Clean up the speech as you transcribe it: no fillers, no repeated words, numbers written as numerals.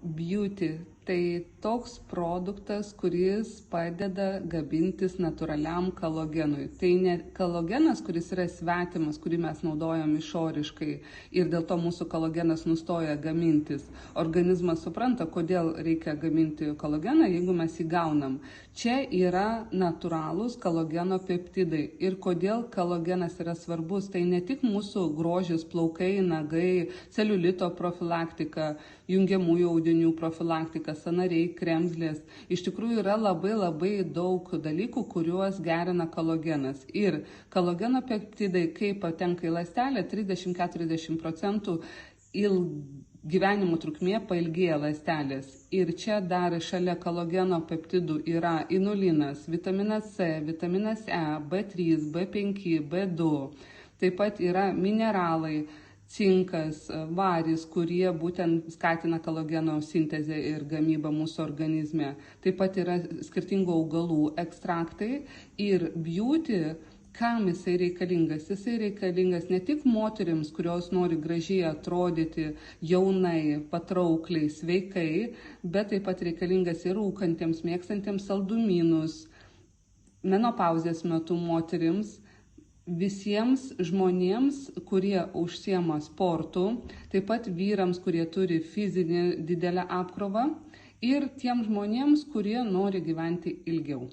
Beauty tai toks produktas, kuris padeda gamintis natūraliam kolagenui. Tai ne kolagenas, kuris yra svetimas, kurį mes naudojam išoriškai ir dėl to mūsų kolagenas nustoja gamintis. Organizmas supranta, kodėl reikia gaminti kolageną, jeigu mes jį gaunam. Čia yra natūralūs kolageno peptidai. Ir kodėl kolagenas yra svarbus, tai ne tik mūsų grožis, plaukai, nagai, celiulito profilaktika, jungiamųjų audinių profilaktika, sąnariai, kremzlės. Iš tikrųjų yra labai daug dalykų, kuriuos gerina kolagenas. Ir kolageno peptidai, kai patenka į ląstelę, 30–40% gyvenimo trukmė pailgėja ląstelės. Ir čia dar šalia kolageno peptidų yra inulinas, vitaminas C, vitaminas E, B3, B5, B2. Taip pat yra mineralai, cinkas, varis, kurie būtent skatina kolageno sintezę ir gamybą mūsų organizme. Taip pat yra skirtingų augalų ekstraktai ir beauty, kam jisai reikalingas? Jisai reikalingas ne tik moterims, kurios nori gražiai atrodyti, jaunai, patraukliai, sveikai, bet taip pat reikalingas ir rūkantiems, mėgstantiems saldumynus, menopauzės metu moterims, visiems žmonėms, kurie užsiema sportu, taip pat vyrams, kurie turi fizinį didelę apkrovą ir tiem žmonėms, kurie nori gyventi ilgiau.